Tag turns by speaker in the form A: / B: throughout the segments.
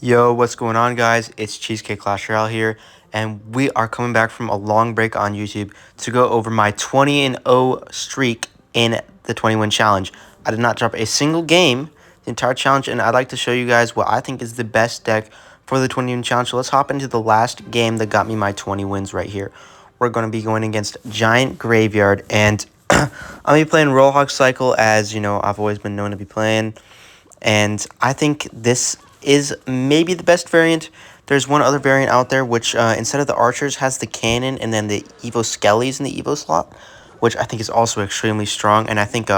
A: Yo, what's going on, guys? It's Cheesecake Clash Royale here, and we are coming back from a long break on YouTube to go over my 20-0 streak in the 20-win challenge. I did not drop a single game the entire challenge, and I'd like to show you guys what I think is the best deck for the 20-win challenge. So let's hop into the last game that got me my 20 wins right here. We're going to be going against Giant Graveyard, and I'm going to be playing Royal Hog Cycle, as you know I've always been known to be playing. And I think this is maybe the best variant. There's one other variant out there, which instead of the archers has the cannon and then the Evo Skellies in the Evo slot, which I think is also extremely strong. And I think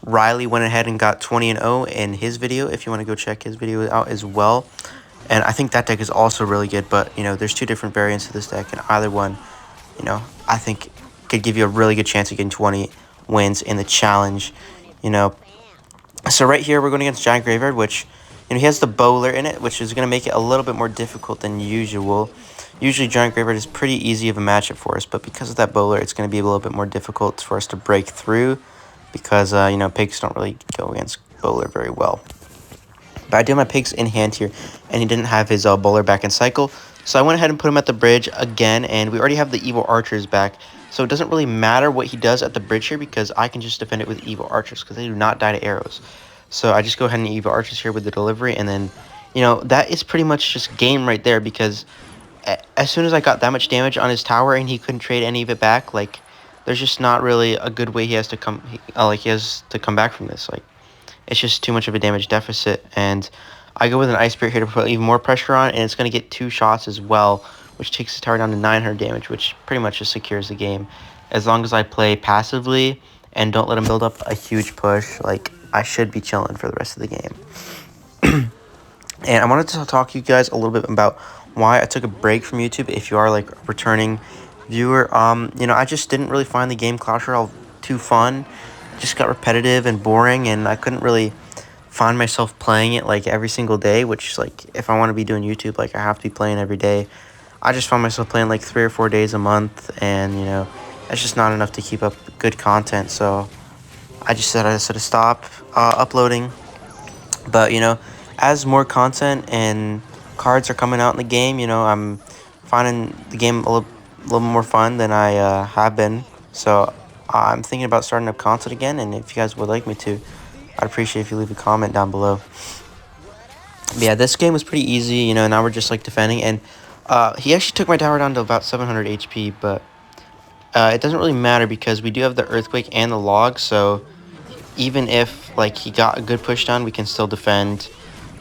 A: Riley went ahead and got 20-0 in his video, if you want to go check his video out as well. And I think that deck is also really good, but, you know, there's two different variants of this deck, and either one, you know, I think could give you a really good chance of getting 20 wins in the challenge, you know. So right here, we're going against Giant Graveyard, which, you know, he has the bowler in it, which is going to make it a little bit more difficult than usual. Usually, Giant Graveyard is pretty easy of a matchup for us, but because of that bowler, it's going to be a little bit more difficult for us to break through because, you know, pigs don't really go against bowler very well. But I did my pigs in hand here, and he didn't have his bowler back in cycle, so I went ahead and put him at the bridge again, and we already have the Evil Archers back, so it doesn't really matter what he does at the bridge here because I can just defend it with Evil Archers because they do not die to arrows. So I just go ahead and Evil Archers here with the delivery, and then, you know, that is pretty much just game right there because as soon as I got that much damage on his tower and he couldn't trade any of it back, like, there's just not really a good way he has to come back from this. Like, it's just too much of a damage deficit, and I go with an Ice Spirit here to put even more pressure on, and it's going to get 2 shots as well, which takes the tower down to 900 damage, which pretty much just secures the game. As long as I play passively and don't let him build up a huge push, like, I should be chilling for the rest of the game. And I wanted to talk to you guys a little bit about why I took a break from YouTube. If you are like a returning viewer, you know, I just didn't really find the game Clash Royale too fun. It just got repetitive and boring, and I couldn't really find myself playing it like every single day, which, like, if I want to be doing YouTube, like, I have to be playing every day. I just found myself playing like 3 or 4 days a month, and, you know, that's just not enough to keep up good content. So I just said I to stop uploading. But, you know, as more content and cards are coming out in the game, you know, I'm finding the game a little more fun than I have been. So I'm thinking about starting up content again, and if you guys would like me to, I'd appreciate if you leave a comment down below. But yeah, this game was pretty easy, you know. Now we're just like defending, and he actually took my tower down to about 700 HP, but it doesn't really matter because we do have the earthquake and the log, so even if, like, he got a good push down, we can still defend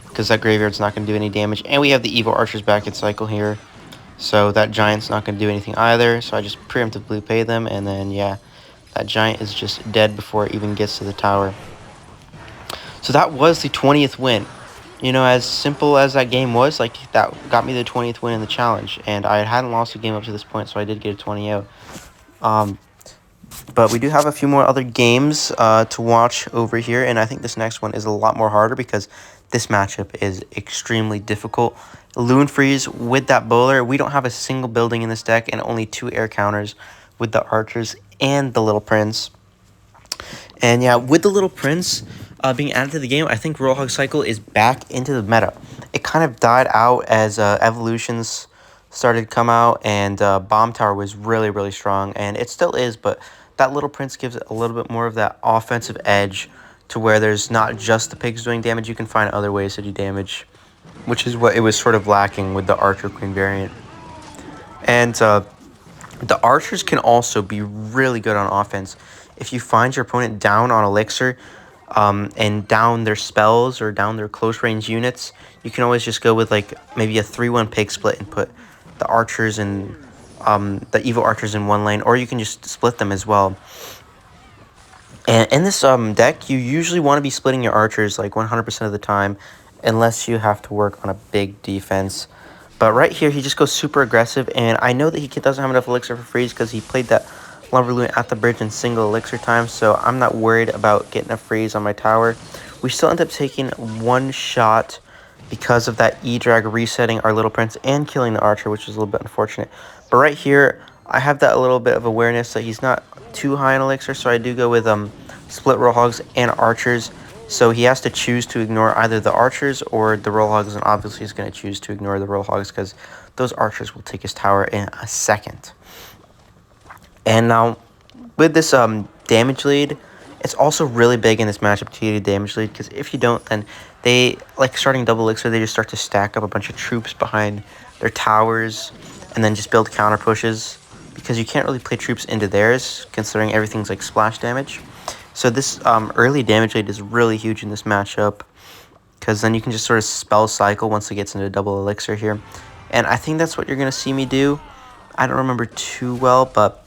A: because that graveyard's not going to do any damage. And we have the Evil Archers back in cycle here, so that Giant's not going to do anything either. So I just preemptively pay them, and then, yeah, that Giant is just dead before it even gets to the tower. So that was the 20th win. You know, as simple as that game was, like, that got me the 20th win in the challenge. And I hadn't lost a game up to this point, so I did get a 20-0. But we do have a few more other games to watch over here, and I think this next one is a lot more harder because this matchup is extremely difficult. Loon Freeze with that bowler. We don't have a single building in this deck and only 2 air counters with the archers and the Little Prince. And yeah, with the Little Prince being added to the game, I think Royal Hog Cycle is back into the meta. It kind of died out as evolutions started to come out, and Bomb Tower was really, really strong, and it still is, but that Little Prince gives it a little bit more of that offensive edge to where there's not just the pigs doing damage. You can find other ways to do damage, which is what it was sort of lacking with the Archer Queen variant. And the archers can also be really good on offense. If you find your opponent down on Elixir and down their spells or down their close range units, you can always just go with like maybe a 3-1 pig split and put the archers and the evil archers in one lane, or you can just split them as well. And in this deck, you usually want to be splitting your archers like 100% of the time, unless you have to work on a big defense. But right here, he just goes super aggressive, and I know that he doesn't have enough elixir for freeze because he played that Lumber Loon at the bridge in single elixir time, so I'm not worried about getting a freeze on my tower. We still end up taking 1 shot because of that E-Drag resetting our Little Prince and killing the Archer, which is a little bit unfortunate. But right here, I have that little bit of awareness that he's not too high in elixir, so I do go with Split Royal Hogs and Archers So he has to choose to ignore either the archers or the royal hogs, and obviously he's going to choose to ignore the royal hogs because those archers will take his tower in a second. And now, with this damage lead, it's also really big in this matchup to get a damage lead, because if you don't, then they, like starting double elixir, they just start to stack up a bunch of troops behind their towers and then just build counter pushes, because you can't really play troops into theirs, considering everything's like splash damage. So this early damage lead is really huge in this matchup, because then you can just sort of spell cycle once it gets into double elixir here. And I think that's what you're going to see me do. I don't remember too well, but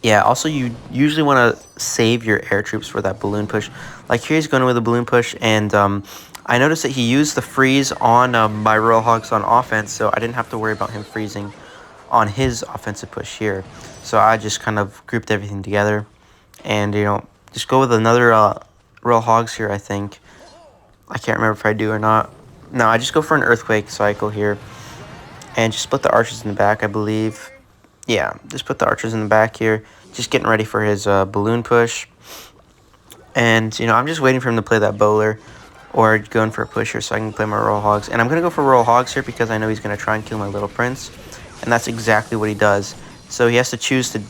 A: yeah, also you usually want to save your air troops for that balloon push. Like here he's going with a balloon push, and I noticed that he used the freeze on my Royal Hogs on offense, so I didn't have to worry about him freezing on his offensive push here. So I just kind of grouped everything together, and just go with another Royal Hogs here, I think. I can't remember if I do or not. No, I just go for an Earthquake cycle here, and just split the archers in the back, I believe. Yeah, just put the archers in the back here. Just getting ready for his balloon push. And, I'm just waiting for him to play that bowler or going for a push here so I can play my Royal Hogs. And I'm going to go for Royal Hogs here because I know he's going to try and kill my Little Prince. And that's exactly what he does. So he has to choose to,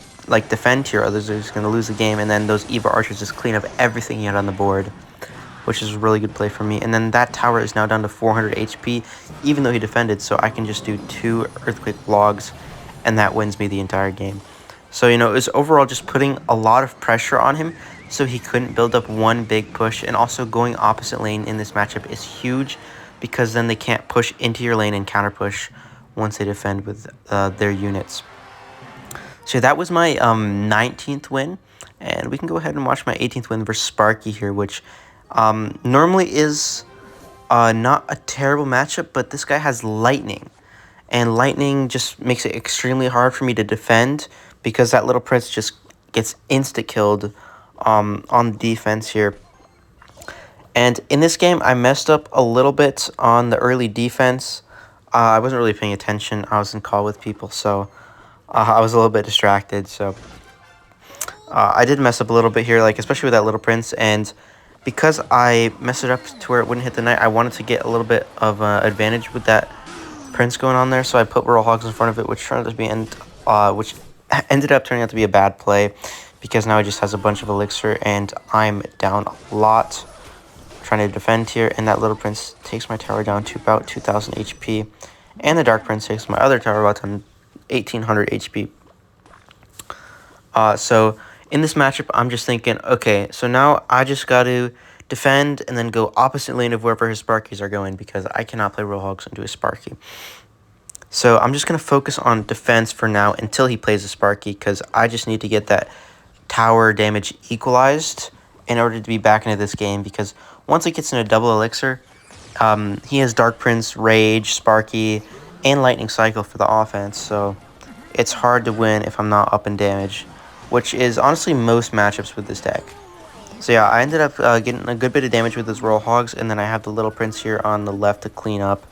A: defend here, otherwise he's going to lose the game. And then those Eva archers just clean up everything he had on the board, which is a really good play for me. And then that tower is now down to 400 HP, even though he defended. So I can just do 2 Earthquake logs, and that wins me the entire game. So, it was overall just putting a lot of pressure on him so he couldn't build up one big push. And also going opposite lane in this matchup is huge, because then they can't push into your lane and counter push once they defend with their units. So that was my 19th win, and we can go ahead and watch my 18th win versus Sparky here, which normally is not a terrible matchup, but this guy has lightning. And lightning just makes it extremely hard for me to defend, because that Little Prince just gets insta-killed on defense here. And in this game, I messed up a little bit on the early defense. I wasn't really paying attention. I was in call with people, so I was a little bit distracted. So I did mess up a little bit here, especially with that Little Prince. And because I messed it up to where it wouldn't hit the knight, I wanted to get a little bit of advantage with that Prince going on there, so I put Royal Hogs in front of it, which turned out to be which ended up turning out to be a bad play, because now he just has a bunch of elixir and I'm down a lot trying to defend here. And that Little Prince takes my tower down to about 2,000 HP, and the Dark Prince takes my other tower about 1,800 HP. So in this matchup, I'm just thinking, okay, so now I just got to defend and then go opposite lane of wherever his Sparkies are going, because I cannot play Royal Hogs into a Sparky. So I'm just going to focus on defense for now until he plays a Sparky, because I just need to get that tower damage equalized in order to be back into this game, because once it gets into double elixir, he has Dark Prince, Rage, Sparky, and Lightning Cycle for the offense, so it's hard to win if I'm not up in damage, which is honestly most matchups with this deck. So yeah, I ended up getting a good bit of damage with those Royal Hogs, and then I have the Little Prince here on the left to clean up,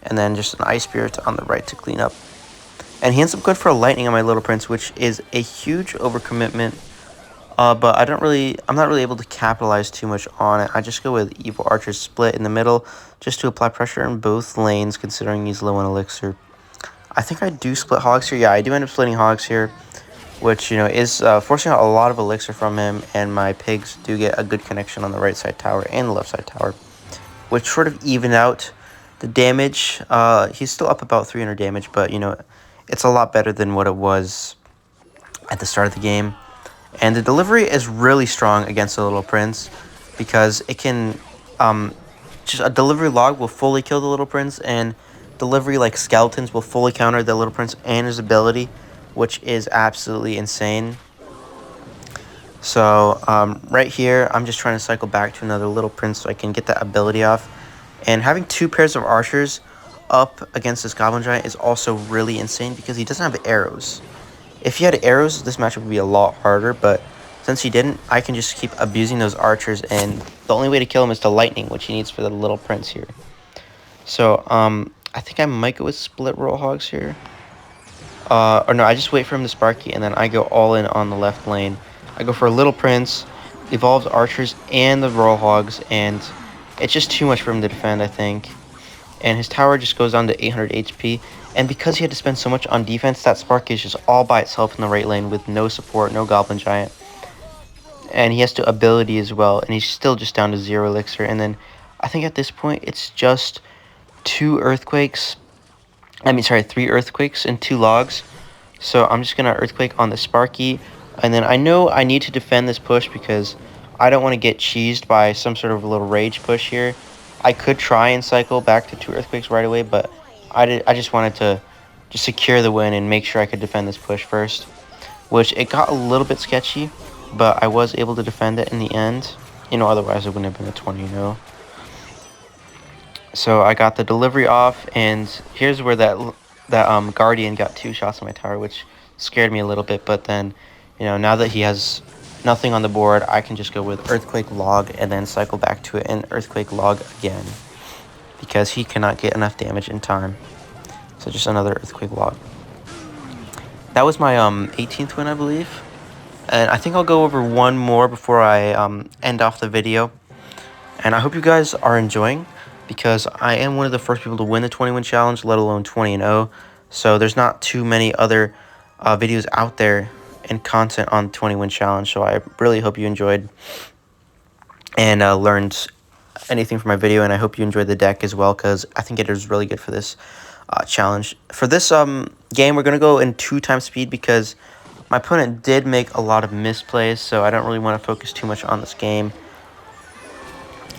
A: and then just an Ice Spirit on the right to clean up. And he ends up good for a Lightning on my Little Prince, which is a huge overcommitment, but I'm not really able to capitalize too much on it. I just go with Evil Archers split in the middle, just to apply pressure in both lanes, considering he's low on elixir. I think I do split Hogs here. Yeah, I do end up splitting Hogs here, which, is forcing out a lot of elixir from him, and my pigs do get a good connection on the right side tower and the left side tower, which sort of even out the damage. He's still up about 300 damage, but, it's a lot better than what it was at the start of the game. And the delivery is really strong against the Little Prince, because it can, just a delivery log will fully kill the Little Prince, and delivery skeletons will fully counter the Little Prince and his ability, which is absolutely insane. So right here, I'm just trying to cycle back to another Little Prince so I can get that ability off. And having 2 pairs of archers up against this Goblin Giant is also really insane, because he doesn't have arrows. If he had arrows, this matchup would be a lot harder, but since he didn't, I can just keep abusing those archers, and the only way to kill him is to lightning, which he needs for the Little Prince here. So I think I might go with split Royal Hogs here. Or no, I just wait for him to Sparky, and then I go all in on the left lane. I go for a Little Prince, evolved archers and the royal hogs, and it's just too much for him to defend, I think. And his tower just goes down to 800 HP. And because he had to spend so much on defense, that Sparky is just all by itself in the right lane with no support, no goblin giant. And he has to ability as well, and he's still just down to 0 elixir. And then I think at this point it's just 3 earthquakes and 2 logs. So I'm just gonna earthquake on the Sparky, and then I know I need to defend this push because I don't want to get cheesed by some sort of little rage push here. I could try and cycle back to 2 earthquakes right away, but I just wanted to just secure the win and make sure I could defend this push first, which it got a little bit sketchy, but I was able to defend it in the end. Otherwise it wouldn't have been a 20-0. So I got the delivery off, and here's where that Guardian got 2 shots on my tower, which scared me a little bit. But then, now that he has nothing on the board, I can just go with Earthquake Log and then cycle back to it and Earthquake Log again, because he cannot get enough damage in time. So just another Earthquake Log. That was my 18th win, I believe. And I think I'll go over one more before I end off the video. And I hope you guys are enjoying, because I am one of the first people to win the 20-win challenge, let alone 20-0. So there's not too many other videos out there and content on the 20-win challenge. So I really hope you enjoyed and learned anything from my video. And I hope you enjoyed the deck as well, because I think it is really good for this challenge. For this game, we're going to go in 2 times speed because my opponent did make a lot of misplays. So I don't really want to focus too much on this game.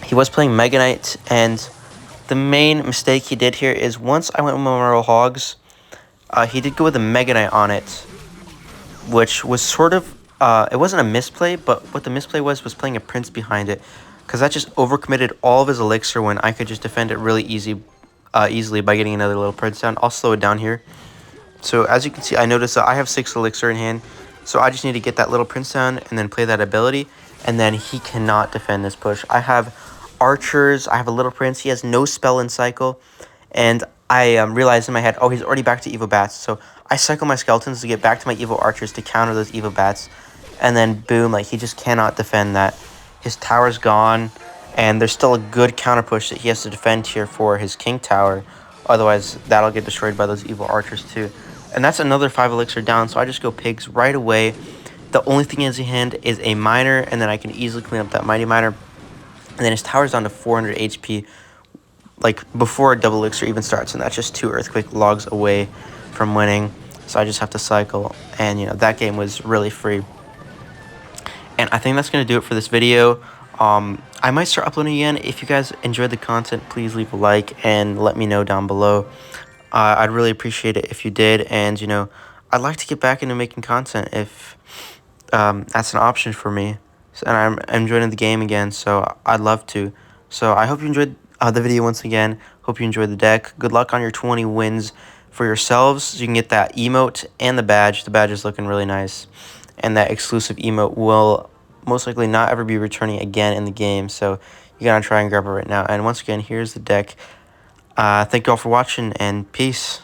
A: He was playing Mega Knight, and the main mistake he did here is once I went with my Royal Hogs, he did go with a Mega Knight on it, which was sort of, it wasn't a misplay, but what the misplay was playing a Prince behind it, because that just overcommitted all of his elixir when I could just defend it really easily by getting another little Prince down. I'll slow it down here. So as you can see, I noticed that I have 6 elixir in hand, so I just need to get that little Prince down and then play that ability, and then he cannot defend this push. I have archers, I have a little Prince, he has no spell in cycle, and I realized in my head, oh, he's already back to evil bats, so I cycle my skeletons to get back to my evil archers to counter those evil bats, and then boom, like, he just cannot defend that. His tower's gone, and there's still a good counter push that he has to defend here for his king tower, otherwise that'll get destroyed by those evil archers too. And that's another 5 elixir down, so I just go pigs right away. The only thing he has in hand is a miner, and then I can easily clean up that mighty miner. And then his tower's down to 400 HP, like, before a double elixir even starts, and that's just 2 earthquake logs away from winning. So I just have to cycle, and, that game was really free. And I think that's going to do it for this video. I might start uploading again. If you guys enjoyed the content, please leave a like and let me know down below. I'd really appreciate it if you did, and, I'd like to get back into making content if that's an option for me. And I'm enjoying the game again, so I'd love to. So I hope you enjoyed the video once again. Hope you enjoyed the deck. Good luck on your 20 wins for yourselves, so you can get that emote and the badge. The badge is looking really nice, and that exclusive emote will most likely not ever be returning again in the game, so you gotta try and grab it right now. And once again, here's the deck. Thank you all for watching, and peace.